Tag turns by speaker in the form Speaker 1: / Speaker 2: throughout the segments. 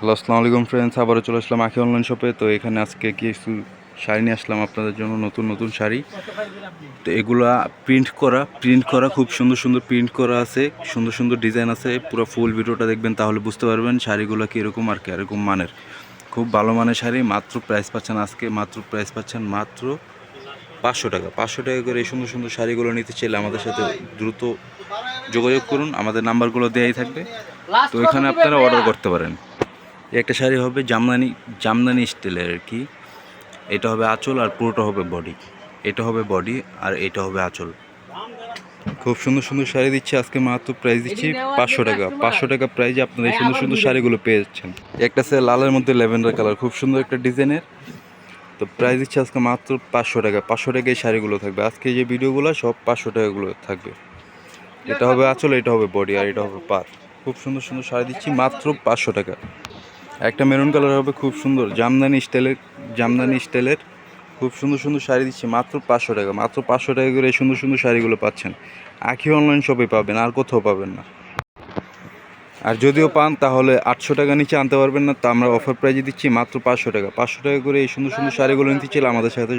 Speaker 1: Hello, আসসালামু আলাইকুম friends. আবারও চলে আসলাম আখি অনলাইন শপে। তো এখানে আজকে কিছু শাড়ি নিয়ে আসলাম আপনাদের জন্য, নতুন নতুন শাড়ি। তো এগুলা প্রিন্ট করা খুব সুন্দর সুন্দর প্রিন্ট করা আছে, সুন্দর সুন্দর ডিজাইন আছে। পুরো ফুল ভিডিওটা দেখবেন, তাহলে বুঝতে পারবেন শাড়িগুলো কীরকম আর কীরকম মানের। খুব ভালো মানের শাড়ি। মাত্র প্রাইস পাচ্ছেন আজকে, মাত্র 500 টাকা। 500 টাকা করে এই সুন্দর সুন্দর শাড়িগুলো নিতে চাইলে আমাদের সাথে দ্রুত যোগাযোগ করুন। আমাদের নাম্বারগুলো দেওয়াই থাকবে। তো এখানে আপনারা অর্ডার করতে পারেন। একটা শাড়ি হবে জামদানি স্টাইলের আর কি। এটা হবে আঁচল আর পুরোটা হবে বডি। এটা হবে বডি আর এটা হবে আঁচল। খুব সুন্দর সুন্দর শাড়ি দিচ্ছি আজকে। মাত্র প্রাইস দিচ্ছি 500 টাকা। 500 টাকা প্রাইজে আপনারা এই সুন্দর সুন্দর শাড়িগুলো পেয়ে যাচ্ছেন। একটা আছে লালের মধ্যে ল্যাভেন্ডার কালার, খুব সুন্দর একটা ডিজাইনের। তো প্রাইস দিচ্ছি আজকে মাত্র 500 টাকা। 500 টাকা এই শাড়িগুলো থাকবে। আজকে যে ভিডিওগুলো সব 500 টাকাগুলো থাকবে। এটা হবে আঁচল, এটা হবে বডি আর এটা হবে পার। খুব সুন্দর সুন্দর শাড়ি দিচ্ছি মাত্র 500 টাকা। একটা মেরুন কালার হবে, খুব সুন্দর জামদানি স্টাইলের খুব সুন্দর সুন্দর শাড়ি দিচ্ছি মাত্র 500 টাকা। মাত্র 500 টাকা করে এই সুন্দর সুন্দর শাড়িগুলো পাচ্ছেন। আখি অনলাইন শপে পাবেন, আর কোথাও পাবেন না। আর যদিও পান তাহলে 800 টাকা নিচে আনতে পারবেন না। তা আমরা অফার প্রাইজে দিচ্ছি মাত্র 500 টাকা। 500 টাকা করে এই সুন্দর সুন্দর শাড়িগুলো নিতে চাইলে আমাদের সাথে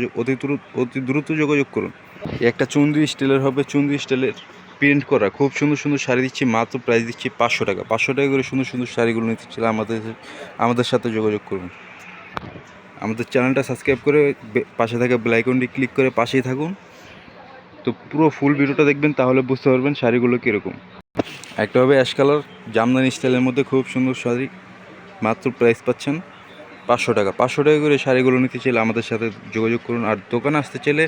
Speaker 1: অতি দ্রুত যোগাযোগ করুন। একটা চুন্দ্রি স্টাইলের হবে, চুন্দ্রি স্টাইলের প্রিন্ট করা খুব সুন্দর সুন্দর শাড়ি দিচ্ছি মাত্র প্রাইস দিচ্ছি 500 টাকা। 500 টাকা করে সুন্দর সুন্দর শাড়িগুলো নিতে চাইলে আমাদের সাথে যোগাযোগ করুন। আমাদের চ্যানেলটা সাবস্ক্রাইব করে পাশে থাকা বেল আইকনটি ক্লিক করে পাশেই থাকুন। তো পুরো ফুল ভিডিওটা দেখবেন, তাহলে বুঝতে পারবেন শাড়িগুলো কীরকম। একটা হবে অ্যাশ কালার জামদানি স্টাইলের মধ্যে খুব সুন্দর শাড়ি। মাত্র প্রাইস পাচ্ছেন 500 টাকা। 500 টাকা করে শাড়িগুলো নিতে চাইলে আমাদের সাথে যোগাযোগ করুন। আর দোকানে আসতে চাইলে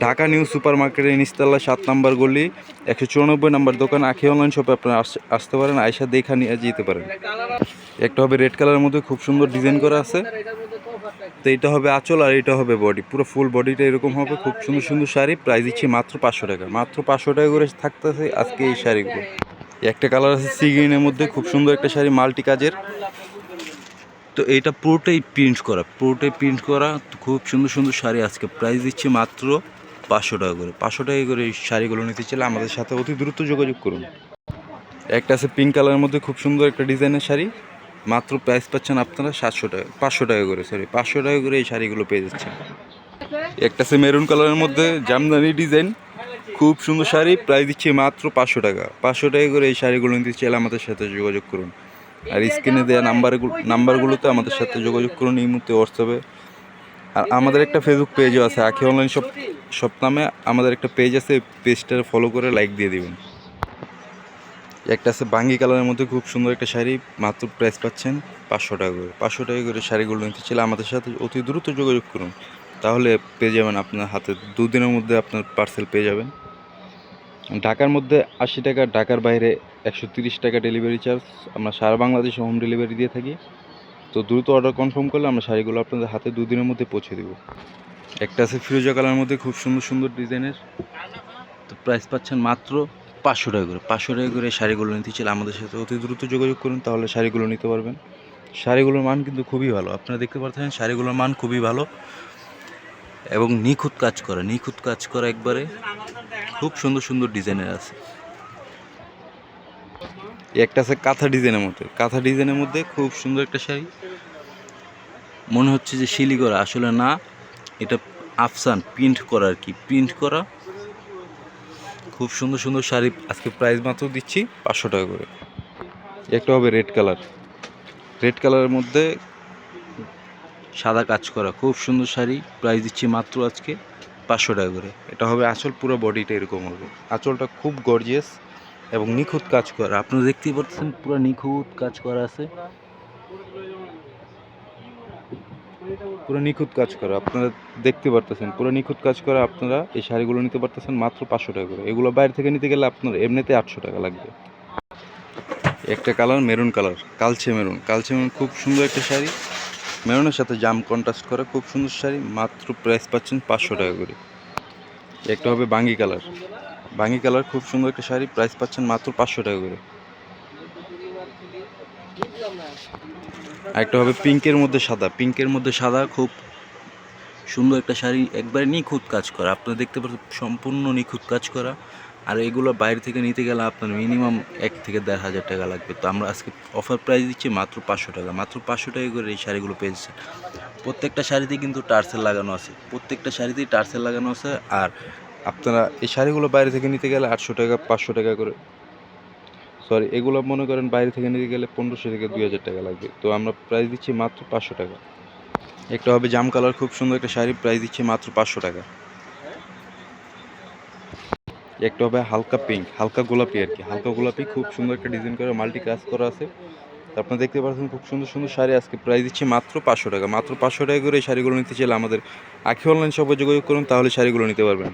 Speaker 1: ঢাকা নিউ সুপার মার্কেটের নিচতলা 7 নম্বর গলি 194 নম্বর দোকান আখি অনলাইন শপে আপনারা আসতে পারেন। আয়সা দেখা নিয়ে যেতে পারেন। একটা হবে রেড কালারের মধ্যে খুব সুন্দর ডিজাইন করা আছে। তো এটা হবে আঁচল আর এটা হবে বডি, পুরো ফুল বডিটা এরকম হবে। খুব সুন্দর সুন্দর শাড়ি, প্রাইস দিচ্ছি মাত্র 500 টাকা। মাত্র 500 টাকা করে থাকতেছে আজকে এই শাড়িগুলো। একটা কালার আছে সি গ্রিনের মধ্যে, খুব সুন্দর একটা শাড়ি মাল্টি কাজের। তো এইটা পুরোটাই প্রিন্ট করা খুব সুন্দর সুন্দর শাড়ি। আজকে প্রাইস দিচ্ছি মাত্র 500 টাকা করে। 500 টাকা করে এই শাড়িগুলো নিতে চাইলে আমাদের সাথে অতি দ্রুত যোগাযোগ করুন। একটা আছে পিঙ্ক কালারের মধ্যে খুব সুন্দর একটা ডিজাইনের শাড়ি। মাত্র প্রাইস পাচ্ছেন আপনারা 700 টাকা, 500 টাকা করে, 500 টাকা করে এই শাড়িগুলো পেয়ে যাচ্ছেন। একটা আছে মেরুন কালারের মধ্যে জামদানি ডিজাইন, খুব সুন্দর শাড়ি। প্রাইস দিচ্ছি মাত্র 500 টাকা। 500 টাকা করে এই শাড়িগুলো নিতে চাইলে আমাদের সাথে যোগাযোগ করুন। আর স্ক্রিনে দেওয়া নাম্বারগুলোতে আমাদের সাথে যোগাযোগ করুন এই মুহূর্তে হোয়াটসঅ্যাপে। আর আমাদের একটা ফেসবুক পেজও আছে, আখি অনলাইন শপ নামে আমাদের একটা পেজ আছে। পেজটা ফলো করে লাইক দিয়ে দিবেন। একটা আছে বাঙ্গি কালারের মধ্যে খুব সুন্দর একটা শাড়ি। মাত্র প্রাইস পাচ্ছেন 500 টাকা করে। 500 টাকা করে শাড়িগুলো নিতে চাইলে আমাদের সাথে অতি দ্রুত যোগাযোগ করুন, তাহলে পেয়ে যাবেন আপনার হাতে। 2 দিনের মধ্যে আপনার পার্সেল পেয়ে যাবেন। ঢাকার মধ্যে 80 টাকা, ঢাকার বাইরে 130 টাকা ডেলিভারি চার্জ। আমরা সারা বাংলাদেশে হোম ডেলিভারি দিয়ে থাকি। তো দ্রুত অর্ডার কনফার্ম করলে আমরা শাড়িগুলো আপনাদের হাতে 2 দিনের মধ্যে পৌঁছে দেবো। একটা আছে ফিরোজা কালারের মধ্যে খুব সুন্দর সুন্দর ডিজাইনের। তো প্রাইস পাচ্ছেন মাত্র 500 টাকা করে। 500 টাকা করে শাড়িগুলো নিতে চাইলে আমাদের সাথে অতি দ্রুত যোগাযোগ করুন, তাহলে শাড়িগুলো নিতে পারবেন। শাড়িগুলোর মান কিন্তু খুবই ভালো, আপনারা দেখতে পাচ্ছেন শাড়িগুলোর মান খুবই ভালো এবং নিখুঁত কাজ করা একবারে। খুব সুন্দর সুন্দর ডিজাইনের আছে। একটা আছে কাঁথা ডিজাইনের মধ্যে খুব সুন্দর একটা শাড়ি। মনে হচ্ছে যে শিলি করা, আসলে না, এটা আফসান প্রিন্ট করা আর কি, প্রিন্ট করা খুব সুন্দর সুন্দর শাড়ি। আজকে প্রাইস মাত্র দিচ্ছি 500 টাকা করে। একটা হবে রেড কালারের মধ্যে সাদা কাজ করা খুব সুন্দর শাড়ি। প্রাইস দিচ্ছি মাত্র আজকে 500 টাকা করে। এটা হবে আঁচল, পুরো বডিটা এরকম হবে। আঁচলটা খুব গর্জিয়াস এবং নিখুঁত কাজ করা। আপনারা দেখতেই পাচ্ছেন পুরো নিখুঁত কাজ করা আছে, পুরো নিখুঁত কাজ করা। আপনারা দেখতে পারতেছেন পুরো নিখুঁত কাজ করা। আপনারা এই শাড়িগুলো নিতে পারতেছেন মাত্র 500 টাকা করে। এগুলো বাইরে থেকে নিতে গেলে আপনার এমনিতে 800 টাকা লাগবে। একটা কালার মেরুন কালার, কালচে মেরুন খুব সুন্দর একটা শাড়ি। মেরুনের সাথে জাম কন্ট্রাস্ট করা খুব সুন্দর শাড়ি। মাত্র প্রাইস পাচ্ছেন 500 টাকা করে। একটা হবে বাঙ্গি কালার খুব সুন্দর একটা শাড়ি। প্রাইস পাচ্ছেন মাত্র 500 টাকা করে। একটা হবে পিঙ্কের মধ্যে সাদা খুব সুন্দর একটা শাড়ি, একবারে নিখুঁত কাজ করা। আপনারা দেখতে পাচ্ছেন সম্পূর্ণ নিখুঁত কাজ করা। আর এগুলো বাইরে থেকে নিতে গেলে আপনার মিনিমাম 1 থেকে 1.5 হাজার টাকা লাগবে। তো আমরা আজকে অফার প্রাইস দিচ্ছি মাত্র 500 টাকা, মাত্র 500 টাকা করে এই শাড়িগুলো পেয়েছে। প্রত্যেকটা শাড়িতেই কিন্তু টার্সেল লাগানো আছে, প্রত্যেকটা শাড়িতেই টার্সেল লাগানো আছে। আর আপনারা এই শাড়িগুলো বাইরে থেকে নিতে গেলে 800 টাকা 500 টাকা করে, সরি এগুলো মনে করেন বাইরে থেকে নিতে গেলে 1500 থেকে 2000 টাকা লাগবে। তো আমরা প্রাইস দিচ্ছি মাত্র 500 টাকা। একটা হবে জাম কালার, খুব সুন্দর একটা শাড়ি, প্রাইস দিচ্ছি মাত্র 500 টাকা। একটা হবে হালকা পিঙ্ক, হালকা গোলাপি আর কি, হালকা গোলাপি, খুব সুন্দর একটা ডিজাইন করা মাল্টি কাজ করা আছে। তো আপনারা দেখতে পাচ্ছেন খুব সুন্দর সুন্দর শাড়ি, আজকে প্রাইস দিচ্ছি মাত্র 500 টাকা। মাত্র 500 টাকা করে এই শাড়িগুলো নিতে চাইলে আমাদের আখি অনলাইন শপে যোগাযোগ করুন, তাহলে শাড়িগুলো নিতে পারবেন।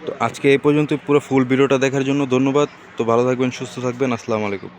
Speaker 1: তো আজকে এই পর্যন্ত পুরো ফুল ভিডিওটা দেখার জন্য ধন্যবাদ। তো ভালো থাকবেন, সুস্থ থাকবেন, আসসালামু আলাইকুম।